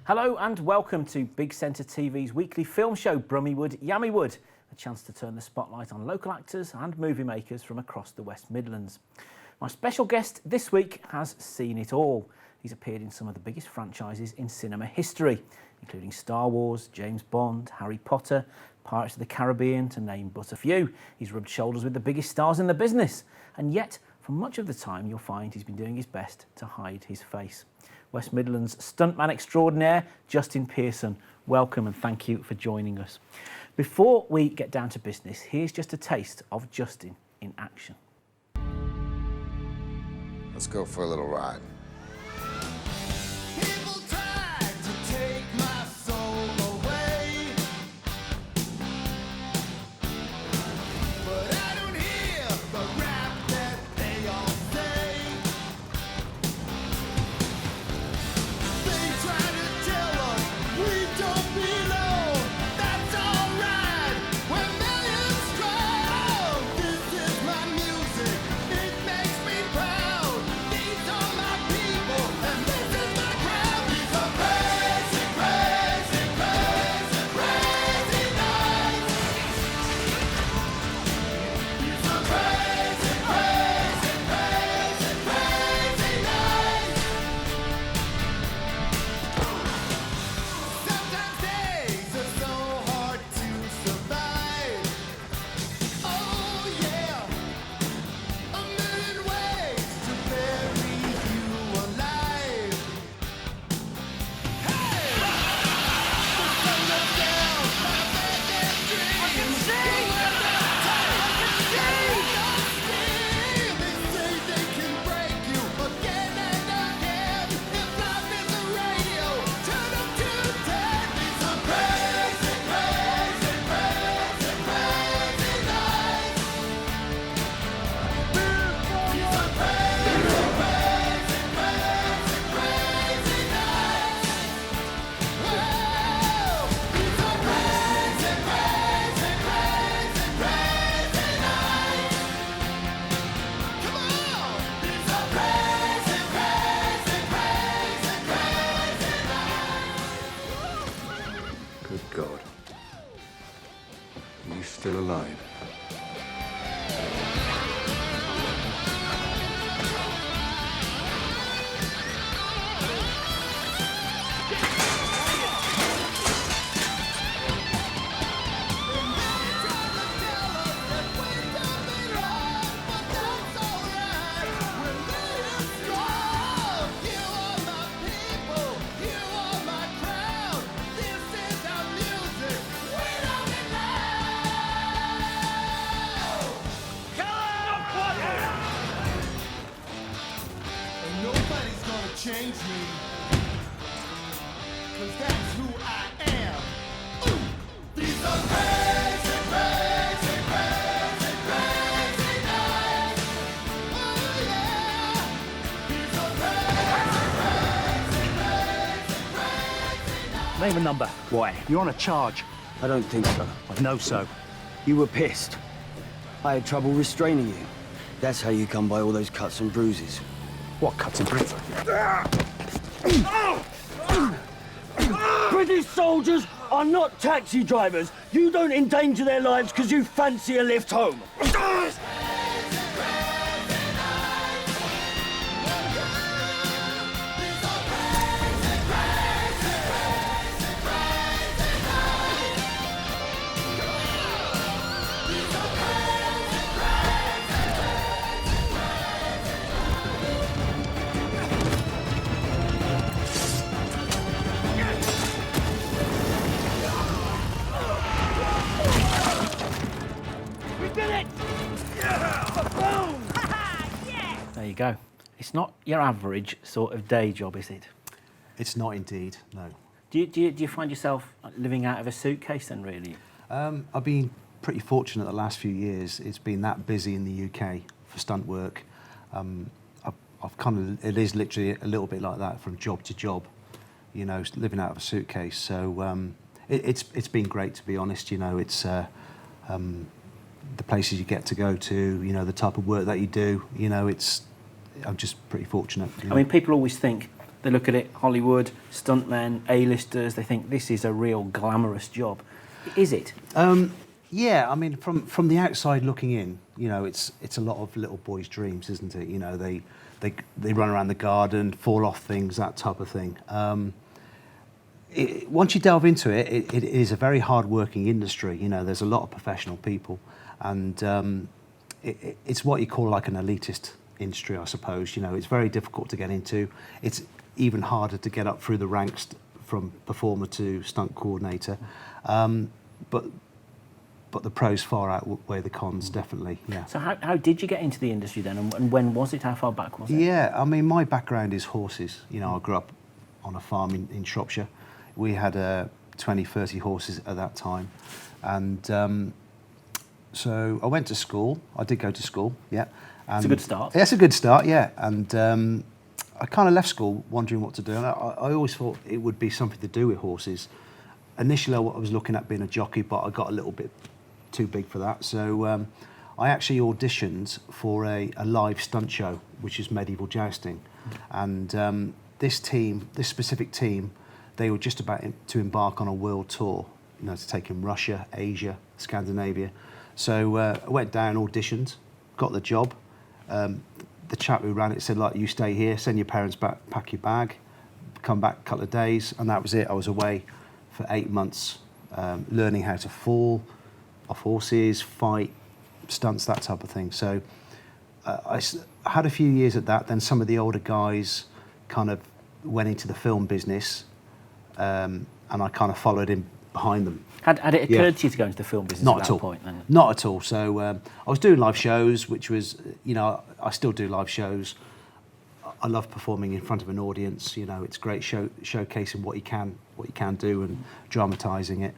Hello and welcome to Big Centre TV's weekly film show, Brummywood, Yammywood, a chance to turn the spotlight on local actors and movie makers from across the West Midlands. My special guest this week has seen it all. He's appeared in some of the biggest franchises in cinema history, including Star Wars, James Bond, Harry Potter, Pirates of the Caribbean, to name but a few. He's rubbed shoulders with the biggest stars in the business, and yet, for much of the time, you'll find he's been doing his best to hide his face. West Midlands stuntman extraordinaire, Justin Pearson. Welcome and thank you for joining us. Before we get down to business, here's just a taste of Justin in action. Let's go for a little ride. People tried to take my soul away, but I don't hear the rap that they all say. They try to tell us we don't belong. That's alright. We're millions strong. This is my music. It makes me proud. These are my people, and this is my crowd. These are crazy, crazy, crazy, crazy nights. These are crazy, crazy, crazy, crazy nights. Sometimes days are so hard to survive. Oh yeah, a million ways to bury you alive. Hey, the sun goes down, my bad dreams. I can see. They say they can break you again and again. If life is a radio, turn up to 10. These are crazy, crazy, crazy, crazy nights. These are crazy, crazy, crazy, crazy nights. Whoa! These are crazy, crazy, crazy, crazy nights. Come on! These are crazy, crazy, crazy, crazy nights. Good God. Are you still alive? Nobody's gonna change me, 'cause that's who I am. Ooh. These are crazy, crazy, crazy, crazy nights. Oh yeah. These are crazy, crazy, crazy, crazy nights. Name a number. Why? You're on a charge. I don't think so. I know so. You were pissed. I had trouble restraining you. That's how you come by all those cuts and bruises. What cuts and bruises? British soldiers are not taxi drivers. You don't endanger their lives because you fancy a lift home. We did it! Boom! There you go. It's not your average sort of day job, is it? It's not indeed, no. Do you find yourself living out of a suitcase then, really? I've been pretty fortunate the last few years. It's been that busy in the UK for stunt work. I've kind of, it is literally a little bit like that from job to job, you know, living out of a suitcase. So it's been great, to be honest. You know, it's the places you get to go to, you know, the type of work that you do, you know, I'm just pretty fortunate. You know? I mean, people always think They look at it, Hollywood, stuntmen, A-listers, they think this is a real glamorous job. Is it? Yeah, I mean, from the outside looking in, you know, it's a lot of little boys' dreams, isn't it? You know, they run around the garden, fall off things, that type of thing. Once you delve into it, it is a very hard-working industry. You know, there's a lot of professional people, and it's what you call like an elitist industry, I suppose. You know, it's very difficult to get into. It's even harder to get up through the ranks from performer to stunt coordinator. But the pros far outweigh the cons, definitely. Yeah. So how did you get into the industry then, and when was it? How far back was it? Yeah, I mean, my background is horses. You know, I grew up on a farm in Shropshire. We had 20, 30 horses at that time. And so I went to school. I did go to school, yeah. And It's a good start. Yeah, it's a good start, yeah. And I kind of left school wondering what to do. And I always thought it would be something to do with horses. Initially, I was looking at being a jockey, but I got a little bit too big for that. So I actually auditioned for a live stunt show, which is medieval jousting. And this specific team, they were just about to embark on a world tour, you know, to take in Russia, Asia, Scandinavia. So I went down, auditioned, got the job. The chap who ran it said, like, you stay here, send your parents back, pack your bag, come back a couple of days, and that was it. I was away for 8 months, learning how to fall off horses, fight, stunts, that type of thing. So I had a few years at that. Then some of the older guys kind of went into the film business, and I kind of followed in behind them. Had it occurred to you to go into the film business Not at at that all. point then? Not at all. So I was doing live shows, which was, you know, I still do live shows. I love performing in front of an audience. You know, it's great showcasing what you can do and dramatising it.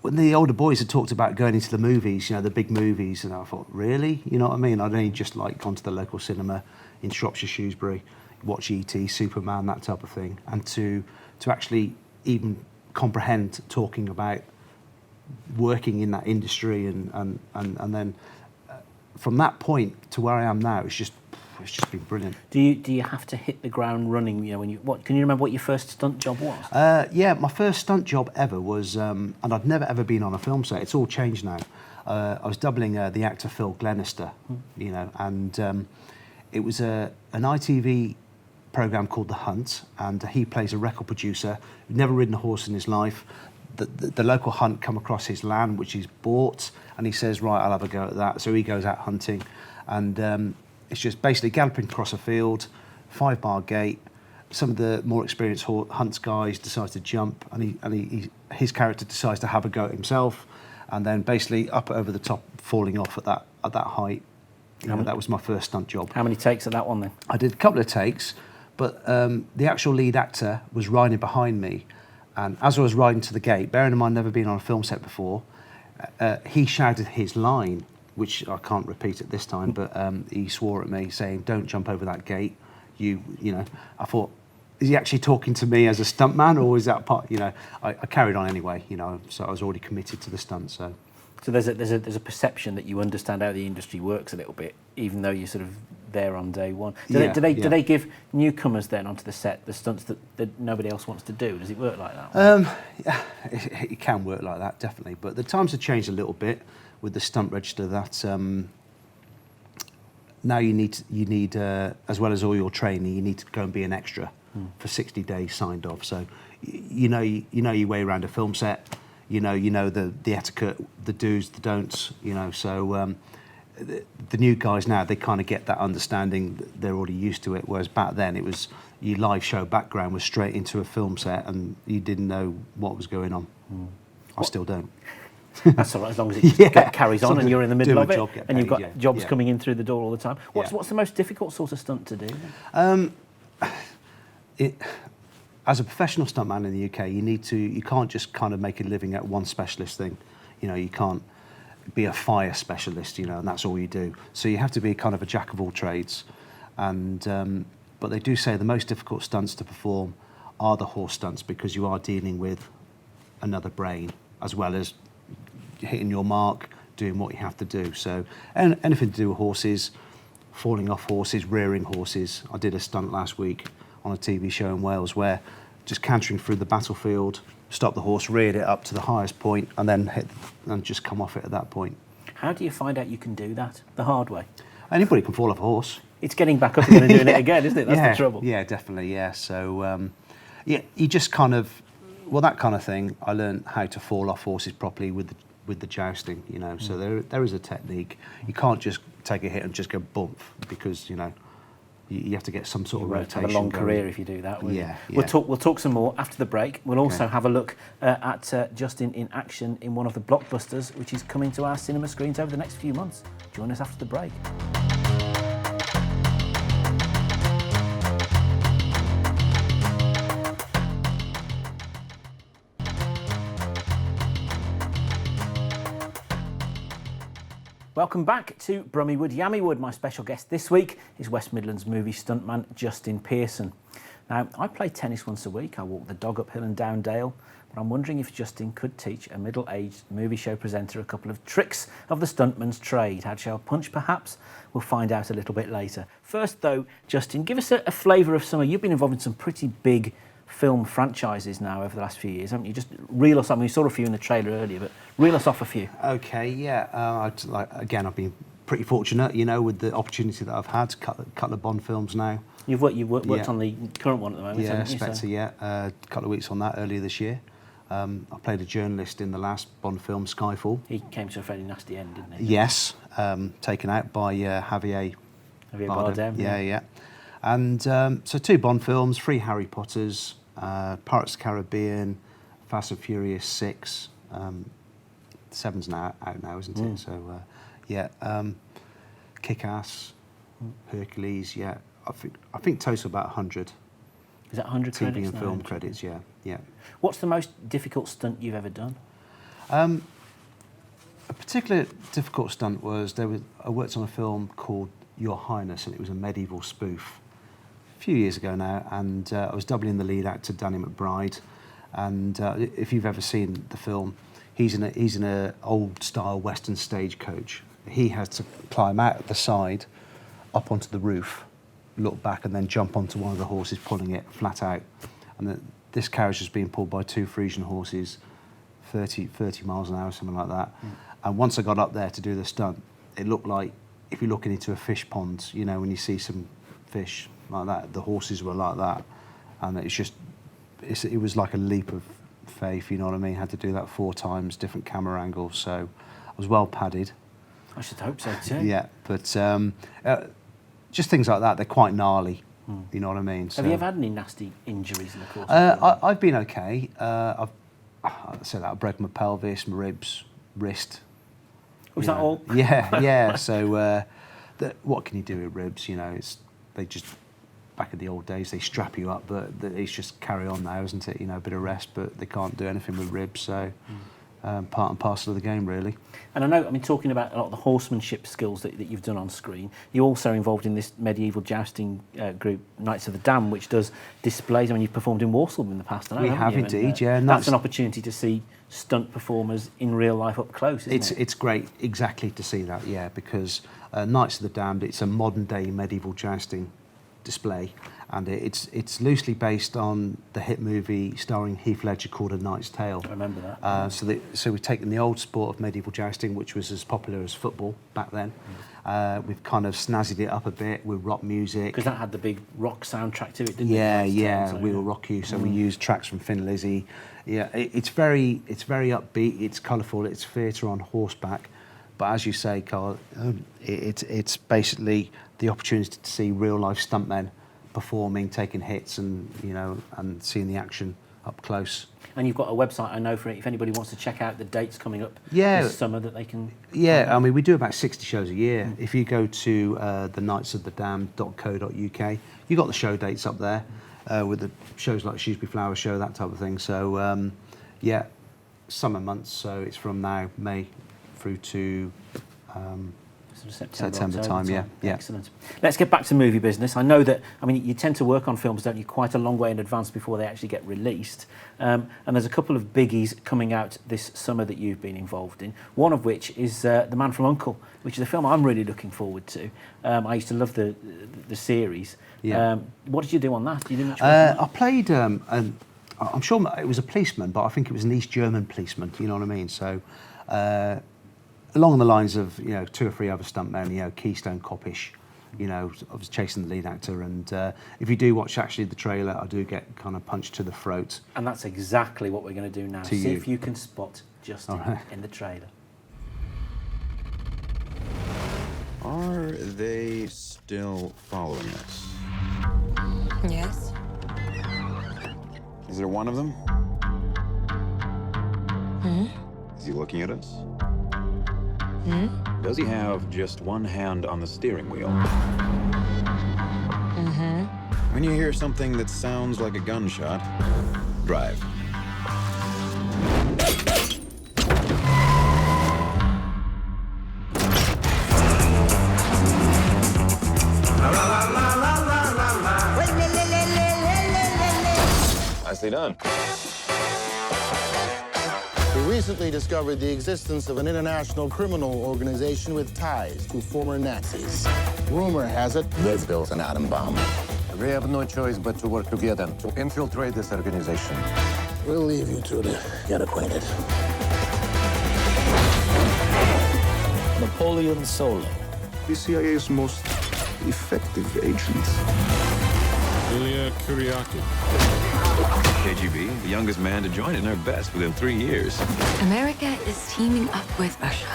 When the older boys had talked about going into the movies, you know, the big movies, and I thought, really? You know what I mean? I'd only just like gone to the local cinema in Shropshire, Shrewsbury, watch E.T., Superman, that type of thing, and to actually even comprehend talking about working in that industry and then from that point to where I am now, it's just been brilliant. Do you have to hit the ground running? You know, can you remember what your first stunt job was? Yeah, my first stunt job ever was, and I'd never ever been on a film set. It's all changed now. I was doubling the actor Phil Glenister, you know, and it was an ITV program called The Hunt, and he plays a record producer who'd never ridden a horse in his life. The local hunt come across his land, which he's bought, and he says, right, I'll have a go at that. So he goes out hunting, and it's just basically galloping across a field, 5-bar gate. Some of the more experienced hunts guys decide to jump, and his character decides to have a go at himself, and then basically up over the top, falling off at that height. You know, that was my first stunt job. How many takes at that one then? I did a couple of takes, but the actual lead actor was riding behind me, and as I was riding to the gate, bearing in mind I've never been on a film set before, he shouted his line, which I can't repeat at this time, but he swore at me saying, "Don't jump over that gate." You know, I thought, is he actually talking to me as a stuntman, or is that part? You know, I carried on anyway. You know, so I was already committed to the stunt. So there's a perception that you understand how the industry works a little bit, even though you're sort of there on day one. Do they give newcomers then onto the set the stunts that nobody else wants to do? Does it work like that? Yeah, it can work like that, definitely. But the times have changed a little bit with the stunt register. That now you need as well as all your training, you need to go and be an extra for 60 days signed off. So you know your way around a film set. You know the etiquette, the do's, the don'ts. You know, so the new guys now, they kind of get that understanding. They're already used to it. Whereas back then, it was your live show background was straight into a film set, and you didn't know what was going on. I still don't. That's all right, as long as it carries on and you're in the middle of it, job, and you've got paid, jobs coming in through the door all the time. What's the most difficult sort of stunt to do? As a professional stuntman in the UK, you can't just kind of make a living at one specialist thing. You know, you can't be a fire specialist, you know, and that's all you do. So you have to be kind of a jack of all trades. And but they do say the most difficult stunts to perform are the horse stunts, because you are dealing with another brain as well as hitting your mark, doing what you have to do. So anything to do with horses, falling off horses, rearing horses. I did a stunt last week on a TV show in Wales where just cantering through the battlefield, stopped the horse, reared it up to the highest point, and then hit and just come off it at that point. How do you find out you can do that the hard way? Anybody can fall off a horse. It's getting back up again and doing it again, isn't it? That's Yeah, the trouble. Yeah, definitely, yeah. So, yeah, you just kind of, well, that kind of thing, I learned how to fall off horses properly with the jousting, you know. So there is a technique. You can't just take a hit and just go bump because, you know, you have to get some sort of rotation. Have a long going. career if you do that. Won't Yeah, you? yeah. We'll talk some more after the break. We'll also have a look at Justin in action in one of the blockbusters, which is coming to our cinema screens over the next few months. Join us after the break. Welcome back to Brummywood, Yammywood. My special guest this week is West Midlands movie stuntman Justin Pearson. Now, I play tennis once a week. I walk the dog uphill and down Dale, but I'm wondering if Justin could teach a middle-aged movie show presenter a couple of tricks of the stuntman's trade. How to show a punch, perhaps? We'll find out a little bit later. First, though, Justin, give us a flavour of some. You've been involved in some pretty big film franchises now over the last few years, haven't you? Just reel us off. I mean, we saw a few in the trailer earlier, but reel us off a few. Okay, yeah. I've been pretty fortunate, you know, with the opportunity that I've had. Couple of Bond films now. You've worked Yeah. on the current one at the moment, Yeah, haven't you? Spectre, yeah. A couple of weeks on that earlier this year. I played a journalist in the last Bond film, Skyfall. He came to a fairly nasty end, didn't he? Yes, taken out by Javier Bardem. Yeah. And so 2 Bond films, 3 Harry Potters, Pirates of the Caribbean, Fast and Furious 6. 7's now out now, isn't it? So Kick-Ass, Hercules. Yeah, I think total about 100 Is that 100 TV credits and now? film credits. Yeah. What's the most difficult stunt you've ever done? A particular difficult stunt was I worked on a film called Your Highness, and it was a medieval spoof a few years ago now, and I was doubling the lead actor Danny McBride. And if you've ever seen the film, he's in a old style Western stagecoach. He has to climb out the side, up onto the roof, look back, and then jump onto one of the horses pulling it flat out. And this carriage was being pulled by 2 Frisian horses, 30 miles an hour, something like that. And once I got up there to do the stunt, it looked like if you're looking into a fish pond, you know, when you see some fish like that, the horses were like that. And it was like a leap of faith, you know what I mean? Had to do that 4 times, different camera angles, so I was well padded. I should hope so too. Yeah, but just things like that, they're quite gnarly, you know what I mean? So, Have you ever had any nasty injuries in the course? I've been okay. I said that I broke my pelvis, my ribs, wrist. Was you that know. all? Yeah. So what can you do with ribs? You know, they just, back in the old days, they strap you up, but it's just carry on now, isn't it? You know, a bit of rest, but they can't do anything with ribs. So part and parcel of the game, really. And I know, I mean, talking about a lot of the horsemanship skills that you've done on screen, you're also involved in this medieval jousting group, Knights of the Dam, which does displays. I mean, you've performed in Walsall in the past, I know, We haven't have you? indeed, yeah. That's an opportunity to see stunt performers in real life up close, isn't it? It's great, exactly, to see that, yeah, because Knights of the Damned, it's a modern day medieval jousting display, and it's loosely based on the hit movie starring Heath Ledger called A Knight's Tale. I remember that. So we've taken the old sport of medieval jousting, which was as popular as football back then. We've kind of snazzied it up a bit with rock music. Because that had the big rock soundtrack to it, didn't it? Yeah, Knight's yeah, Tale, so, We Will Rock You. So we used tracks from Thin Lizzy. Yeah, it's very upbeat. It's colourful. It's theatre on horseback. But as you say, Carl, it's basically the opportunity to see real life stuntmen performing, taking hits, and and seeing the action up close. And you've got a website, I know, for if anybody wants to check out the dates coming up this summer that they can... Yeah, I mean, we do about 60 shows a year. If you go to thenightsofthedam.co.uk, you've got the show dates up there with the shows like Shrewsbury Flower Show, that type of thing. So, summer months, so it's from now, May, through to Sort of September September October time, yeah. Excellent. Let's get back to movie business. I know that, I mean, you tend to work on films, don't you, quite a long way in advance before they actually get released. And there's a couple of biggies coming out this summer that you've been involved in, one of which is The Man from U.N.C.L.E., which is a film I'm really looking forward to. I used to love the series. Yeah. What did you do on that? You did much work on that? I played, I'm sure it was a policeman, but I think it was an East German policeman, you know what I mean? So, along the lines of, you know, 2 or 3 other stuntmen, you know, Keystone Cop-ish, you know, I was chasing the lead actor, and if you do watch actually the trailer, I do get kind of punched to the throat. And that's exactly what we're going to do now. See if you can spot Justin in the trailer. Are they still following us? Yes. Is there one of them? Is he looking at us? Does he have just one hand on the steering wheel? When you hear something that sounds like a gunshot, drive. Nicely done. We recently discovered the existence of an international criminal organization with ties to former Nazis. Rumor has it they've built an atom bomb. We have no choice but to work together to infiltrate this organization. We'll leave you two to get acquainted. Napoleon Solo. The CIA's most effective agents. Ilya Kuryakov. KGB, the youngest man to join in our best within 3 years. America is teaming up with Russia.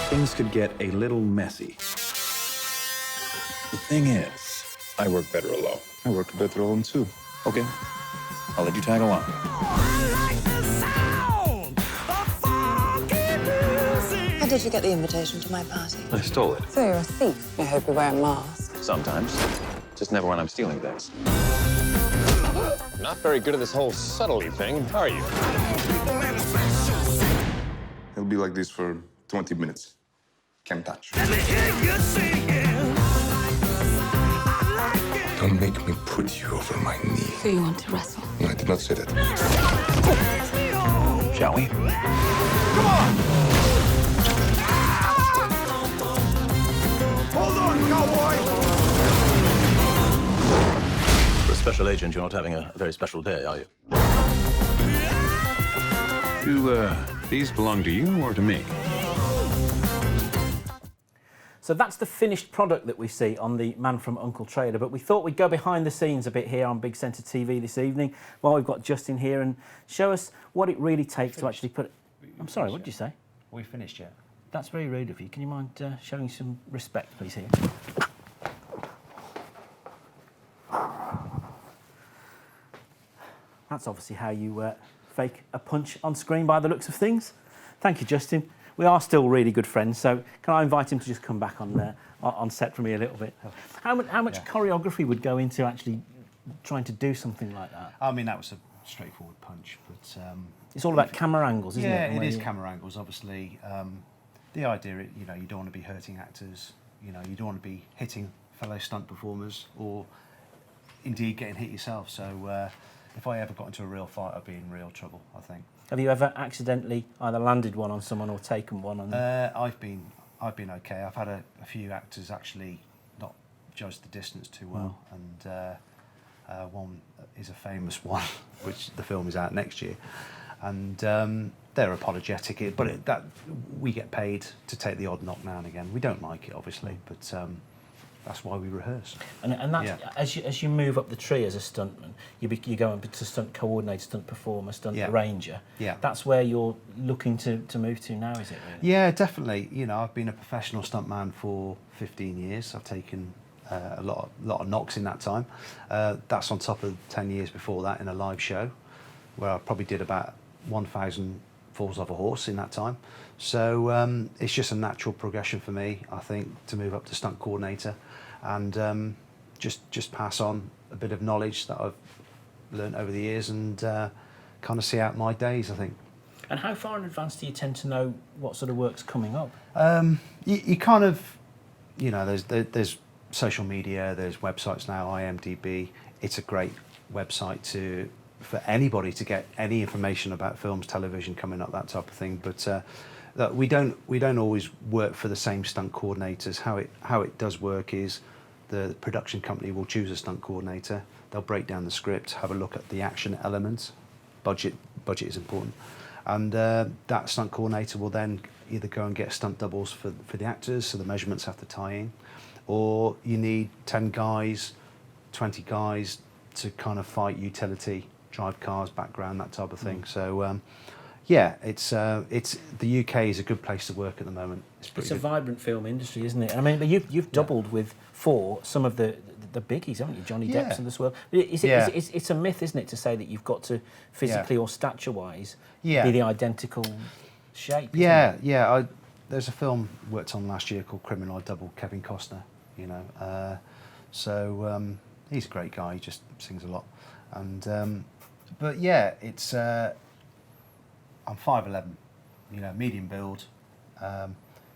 Things could get a little messy. The thing is, I work better alone. I work better alone too. Okay, I'll let you tag along. How did you get the invitation to my party? I stole it. So you're a thief. I hope you wear a mask. Sometimes. Just never when I'm stealing things. Not very good at this whole subtlety thing, are you? He'll be like this for 20 minutes. Can't touch. Don't make me put you over my knee. So you want to wrestle? No, I did not say that. Shall we? Hold on, cowboy! For a special agent, you're not having a very special day, are you? Do these belong to you or to me? So that's the finished product that we see on the Man from U.N.C.L.E. trailer, but we thought we'd go behind the scenes a bit here on Big Centre TV this evening while we've got Justin here and show us what it really takes to actually put it... I'm sorry, what did you say? We finished yet? That's very rude of you. Can you mind showing some respect, please, here? That's obviously how you fake a punch on screen by the looks of things. Thank you, Justin. We are still really good friends, so can I invite him to just come back on set for me a little bit? How much choreography would go into actually trying to do something like that? I mean, that was a straightforward punch, but... It's all about camera angles, isn't it? Yeah, it is camera angles, obviously. The idea, you know, you don't want to be hurting actors, you know, you don't want to be hitting fellow stunt performers or indeed getting hit yourself. So if I ever got into a real fight, I'd be in real trouble, I think. Have you ever accidentally either landed one on someone or taken one on them? I've been okay. I've had a few actors actually not judge the distance too well, and one is a famous one, which the film is out next year, and they're apologetic. But that we get paid to take the odd knock now and again. We don't like it, obviously, but that's why we rehearse. And that's, as you move up the tree as a stuntman, you go into stunt coordinator, stunt performer, stunt arranger. Yeah. That's where you're looking to move to now, is it? Really? Yeah, definitely. You know, I've been a professional stuntman for 15 years. I've taken a lot of knocks in that time. That's on top of 10 years before that in a live show, where I probably did about 1,000 falls off a horse in that time. So it's just a natural progression for me, I think, to move up to stunt coordinator and just pass on a bit of knowledge that I've learned over the years and kind of see out my days, I think. And how far in advance do you tend to know what sort of work's coming up? You kind of, you know, there's social media, there's websites now, IMDb. It's a great website for anybody to get any information about films, television coming up, that type of thing. But look, we don't always work for the same stunt coordinators. How it does work is the production company will choose a stunt coordinator. They'll break down the script, have a look at the action elements. Budget is important, and that stunt coordinator will then either go and get stunt doubles for the actors, so the measurements have to tie in, or you need 10 guys, 20 guys to kind of fight utility, drive cars, background, that type of thing. So yeah, it's the UK is a good place to work at the moment. It's a vibrant film industry, isn't it? I mean, but you've doubled with some of the biggies, haven't you? Johnny Depp's of this world. It's a myth, isn't it, to say that you've got to physically or stature-wise be the identical shape. Yeah. There's a film worked on last year called Criminal. I doubled Kevin Costner. You know, so he's a great guy. He just sings a lot, and but yeah, it's I'm 5'11", you know, medium build.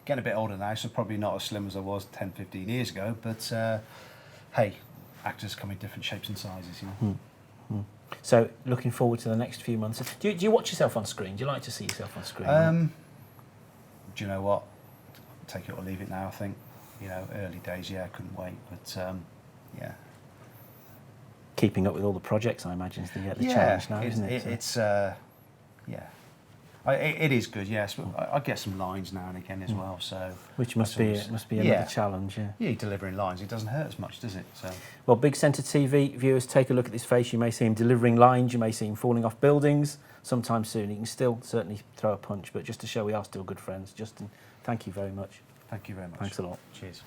Getting a bit older now, so probably not as slim as I was 10, 15 years ago. But hey, actors come in different shapes and sizes, you know. So, looking forward to the next few months. Do you watch yourself on screen? Do you like to see yourself on screen? Do you know what? Take it or leave it now, I think. You know, early days, yeah, I couldn't wait. But, yeah. Keeping up with all the projects, I imagine, is the challenge now, isn't it? It's, yeah. It is good, yes. But I get some lines now and again as well, so... Which must be another challenge, yeah. Yeah, delivering lines, it doesn't hurt as much, does it? So. Well, Big Centre TV viewers, take a look at this face. You may see him delivering lines, you may see him falling off buildings sometime soon. He can still certainly throw a punch, but just to show we are still good friends. Justin, thank you very much. Thank you very much. Thanks a lot. Cheers.